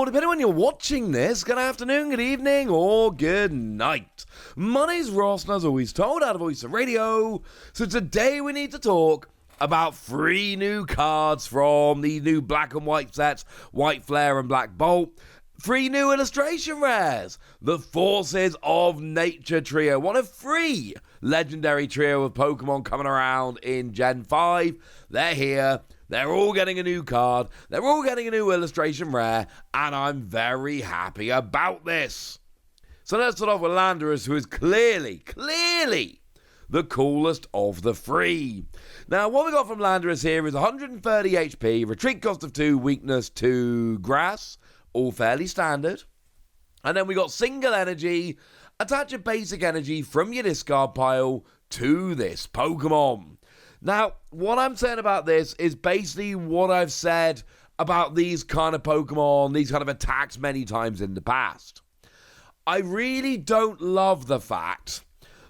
depending on when you're watching this, good afternoon, good evening, or good night. My name's Ross, and as always told, out of Voice of Radio. So today we need to talk about 3 new cards from the new black and white sets, White Flare and Black Bolt. 3 new illustration rares, the Forces of Nature trio, one of 3 legendary trio of Pokemon coming around in Gen 5. They're here. They're all getting a new card, they're all getting a new illustration rare, and I'm very happy about this. So let's start off with Landorus, who is clearly the coolest of the 3. Now, what we got from Landorus here is 130 HP, retreat cost of 2, weakness 2, grass, all fairly standard. And then we got single energy, attach a basic energy from your discard pile to this Pokemon. Now, what I'm saying about this is basically what I've said about these kind of Pokemon, these kind of attacks many times in the past. I really don't love the fact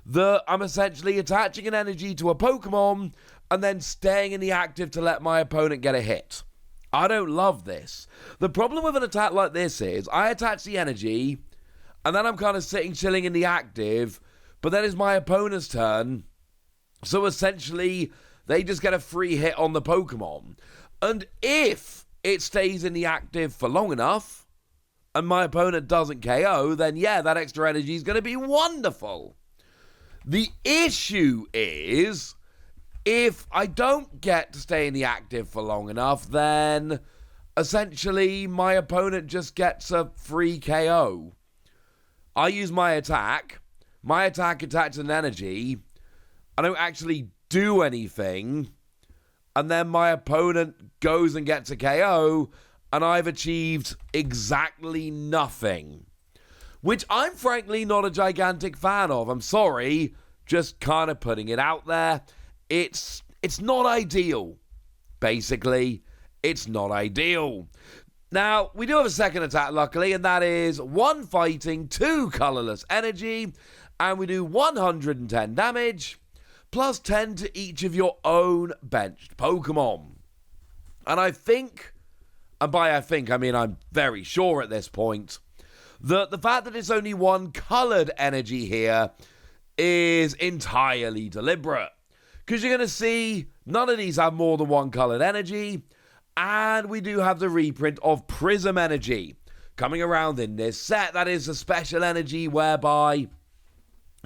that I'm essentially attaching an energy to a Pokemon and then staying in the active to let my opponent get a hit. I don't love this. The problem with an attack like this is I attach the energy and then I'm kind of chilling in the active, but then it's my opponent's turn. So essentially, they just get a free hit on the Pokemon. And if it stays in the active for long enough, and my opponent doesn't KO, then yeah, that extra energy is going to be wonderful. The issue is, if I don't get to stay in the active for long enough, then essentially my opponent just gets a free KO. I use my attack attaches an energy, I don't actually do anything, and then my opponent goes and gets a KO, and I've achieved exactly nothing. Which I'm frankly not a gigantic fan of. I'm sorry, just kind of putting it out there. It's not ideal. Basically, it's not ideal. Now, we do have a second attack, luckily, and that is 1 fighting, 2 colorless energy, and we do 110 damage, plus 10 to each of your own benched Pokemon. And I think, and by I think, I mean I'm very sure at this point, that the fact that it's only 1 colored energy here is entirely deliberate. Because you're going to see none of these have more than 1 colored energy, and we do have the reprint of Prism Energy coming around in this set. That is a special energy whereby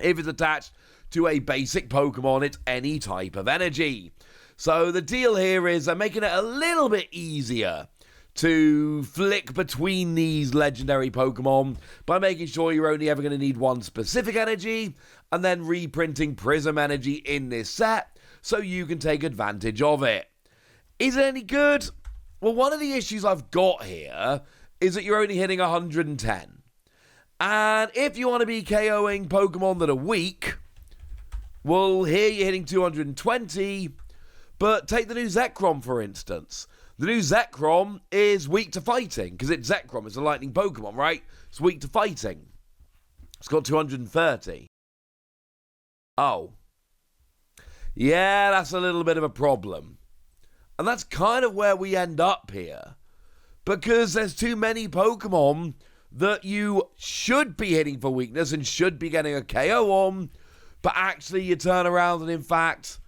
if it's attached to a basic Pokemon, it's any type of energy. So the deal here is I'm making it a little bit easier to flick between these legendary Pokemon by making sure you're only ever going to need 1 specific energy and then reprinting Prism Energy in this set so you can take advantage of it. Is it any good? Well, one of the issues I've got here is that you're only hitting 110. And if you want to be KOing Pokemon that are weak, well, here you're hitting 220, but take the new Zekrom, for instance. The new Zekrom is weak to fighting, because it's Zekrom, it's a lightning Pokemon, right? It's weak to fighting. It's got 230. Oh. Yeah, that's a little bit of a problem. And that's kind of where we end up here. Because there's too many Pokemon that you should be hitting for weakness and should be getting a KO on, but actually you turn around and in fact,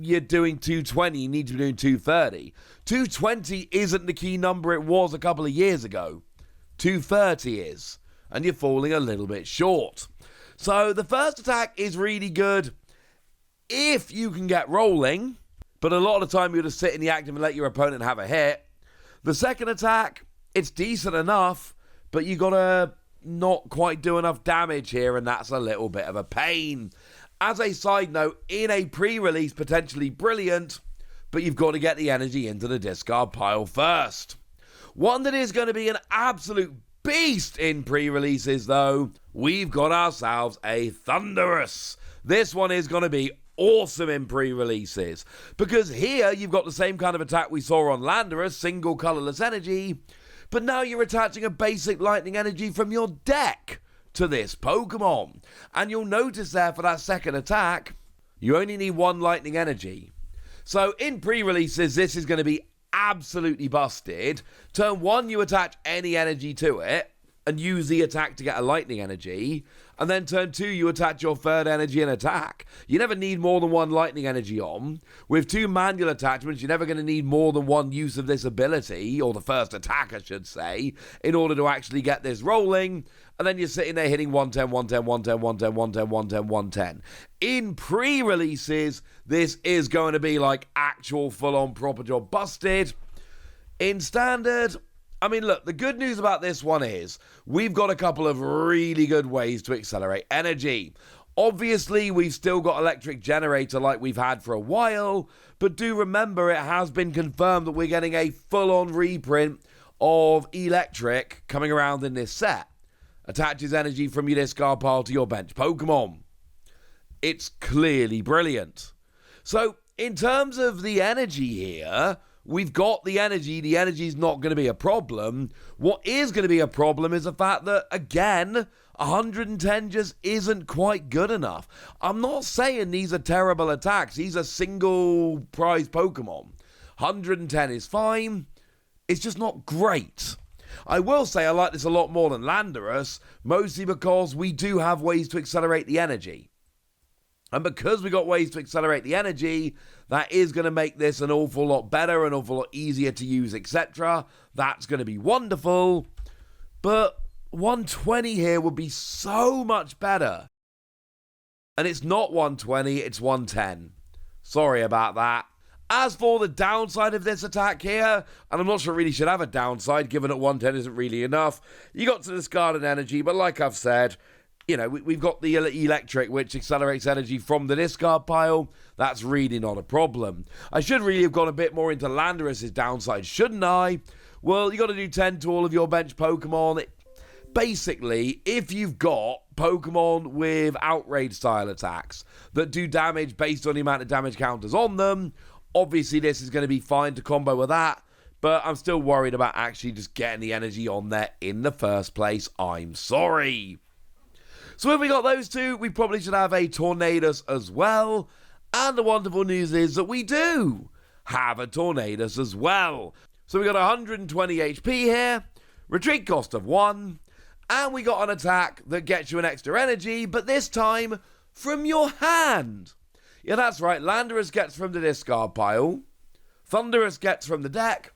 you're doing 220, you need to be doing 230. 220 isn't the key number it was a couple of years ago. 230 is, and you're falling a little bit short. So the first attack is really good if you can get rolling, but a lot of the time you'll just sit in the active and let your opponent have a hit. The second attack, it's decent enough, but you gotta not quite do enough damage here, and that's a little bit of a pain. As a side note, in a pre-release, potentially brilliant, but you've got to get the energy into the discard pile first. One that is going to be an absolute beast in pre-releases, though, we've got ourselves a Thundurus. This one is going to be awesome in pre-releases, because here you've got the same kind of attack we saw on Landorus, single colorless energy, but now you're attaching a basic lightning energy from your deck to this Pokemon. And you'll notice there for that second attack, you only need 1 lightning energy. So in pre-releases, this is going to be absolutely busted. Turn 1, you attach any energy to it and use the attack to get a lightning energy. And then turn 2, you attach your third energy and attack. You never need more than 1 lightning energy on. With 2 manual attachments, you're never going to need more than 1 use of this ability, or the first attack, I should say, in order to actually get this rolling. And then you're sitting there hitting 110, 110, 110, 110, 110, 110, 110. In pre-releases, this is going to be like actual full-on proper job busted. In standard, I mean, look, the good news about this one is we've got a couple of really good ways to accelerate energy. Obviously, we've still got electric generator like we've had for a while, but do remember it has been confirmed that we're getting a full-on reprint of electric coming around in this set. Attaches energy from your discard pile to your bench Pokemon. It's clearly brilliant. So, in terms of the energy here, we've got the energy. The energy's not going to be a problem. What is going to be a problem is the fact that, again, 110 just isn't quite good enough. I'm not saying these are terrible attacks. These are single prize Pokemon. 110 is fine. It's just not great. I will say I like this a lot more than Landorus, mostly because we do have ways to accelerate the energy. And because we got ways to accelerate the energy, that is going to make this an awful lot better, an awful lot easier to use, etc. That's going to be wonderful. But 120 here would be so much better. And it's not 120, it's 110. Sorry about that. As for the downside of this attack here, and I'm not sure it really should have a downside, given that 110 isn't really enough, you got to discard an energy, but like I've said, you know, we've got the electric, which accelerates energy from the discard pile. That's really not a problem. I should really have gone a bit more into Landorus' downside, shouldn't I? Well, you got to do 10 to all of your bench Pokemon. Basically, if you've got Pokemon with outrage style attacks that do damage based on the amount of damage counters on them, obviously this is going to be fine to combo with that. But I'm still worried about actually just getting the energy on there in the first place. I'm sorry. So if we got those two, we probably should have a Tornadus as well. And the wonderful news is that we do have a Tornadus as well. So we got 120 HP here, retreat cost of 1, and we got an attack that gets you an extra energy, but this time from your hand. Yeah, that's right, Landorus gets from the discard pile, Thundurus gets from the deck,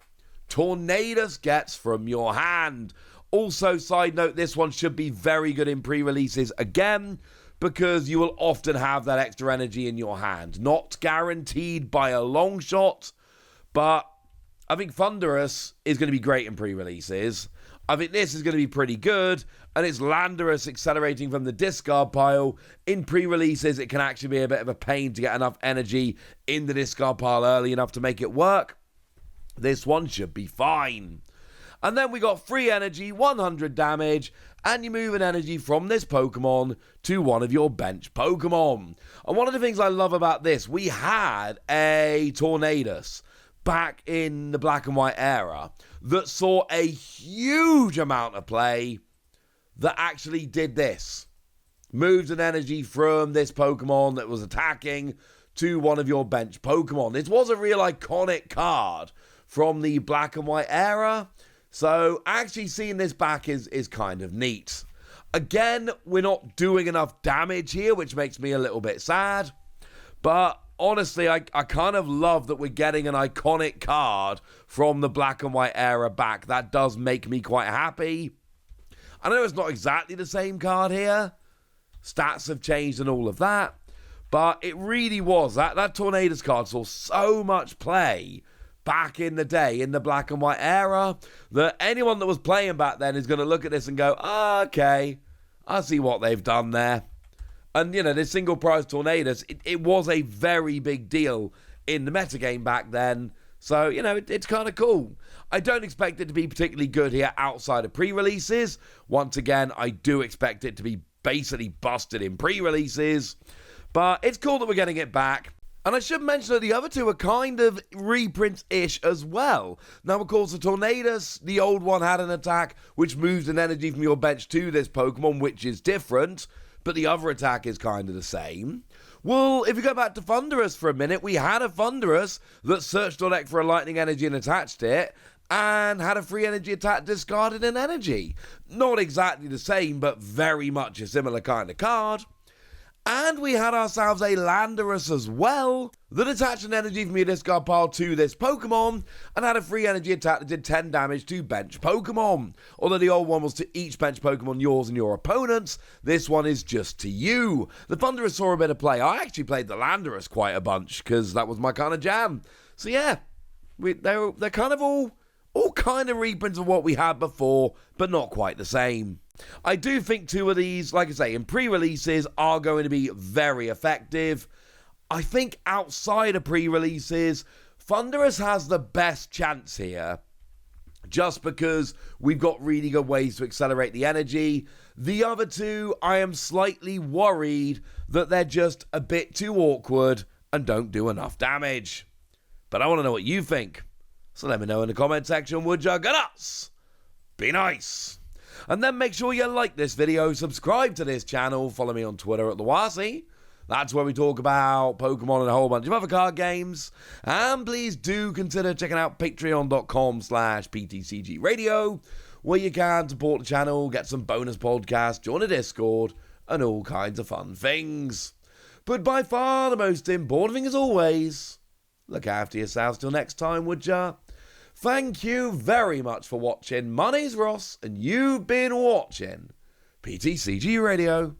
Tornadus gets from your hand. Also, side note, this one should be very good in pre-releases again, because you will often have that extra energy in your hand. Not guaranteed by a long shot, but I think Thundurus is going to be great in pre-releases. I think this is going to be pretty good, and it's Landorus accelerating from the discard pile. In pre-releases, it can actually be a bit of a pain to get enough energy in the discard pile early enough to make it work. This one should be fine. And then we got free energy, 100 damage, and you move an energy from this Pokemon to one of your bench Pokemon. And one of the things I love about this, we had a Tornadus back in the black and white era that saw a huge amount of play that actually did this. Moved an energy from this Pokemon that was attacking to one of your bench Pokemon. This was a real iconic card from the black and white era. So actually seeing this back is kind of neat. Again, we're not doing enough damage here, which makes me a little bit sad. But honestly, I kind of love that we're getting an iconic card from the black and white era back. That does make me quite happy. I know it's not exactly the same card here. Stats have changed and all of that. But it really was. That Tornadus card saw so much play back in the day, in the black and white era, that anyone that was playing back then is going to look at this and go, okay, I see what they've done there. And, you know, this single prize Tornadus, it was a very big deal in the metagame back then. So, you know, it's kind of cool. I don't expect it to be particularly good here outside of pre-releases. Once again, I do expect it to be basically busted in pre-releases. But it's cool that we're getting it back. And I should mention that the other two are kind of reprints-ish as well. Now, of course, the Tornadus, the old one, had an attack which moves an energy from your bench to this Pokemon, which is different, but the other attack is kind of the same. Well, if you go back to Thundurus for a minute, we had a Thundurus that searched our deck for a lightning energy and attached it, and had a free energy attack, discarded an energy. Not exactly the same, but very much a similar kind of card. And we had ourselves a Landorus as well, that attached an energy from your discard pile to this Pokemon, and had a free energy attack that did 10 damage to bench Pokemon. Although the old one was to each bench Pokemon, yours and your opponent's, this one is just to you. The Thundurus saw a bit of play. I actually played the Landorus quite a bunch, because that was my kind of jam. So yeah, they're kind of all kind of reprints of what we had before, but not quite the same. I do think two of these, like I say, in pre-releases are going to be very effective. I think outside of pre-releases, Thundurus has the best chance here, just because we've got really good ways to accelerate the energy. The other two, I am slightly worried that they're just a bit too awkward and don't do enough damage. But I want to know what you think. So let me know in the comment section, would ya? Get us! Be nice! And then make sure you like this video, subscribe to this channel, follow me on Twitter at TheWasi. That's where we talk about Pokemon and a whole bunch of other card games. And please do consider checking out patreon.com/PTCG Radio, where you can support the channel, get some bonus podcasts, join a Discord, and all kinds of fun things. But by far the most important thing as always, look after yourselves till next time, would ya? Thank you very much for watching. My name's Ross, and you've been watching PTCG Radio.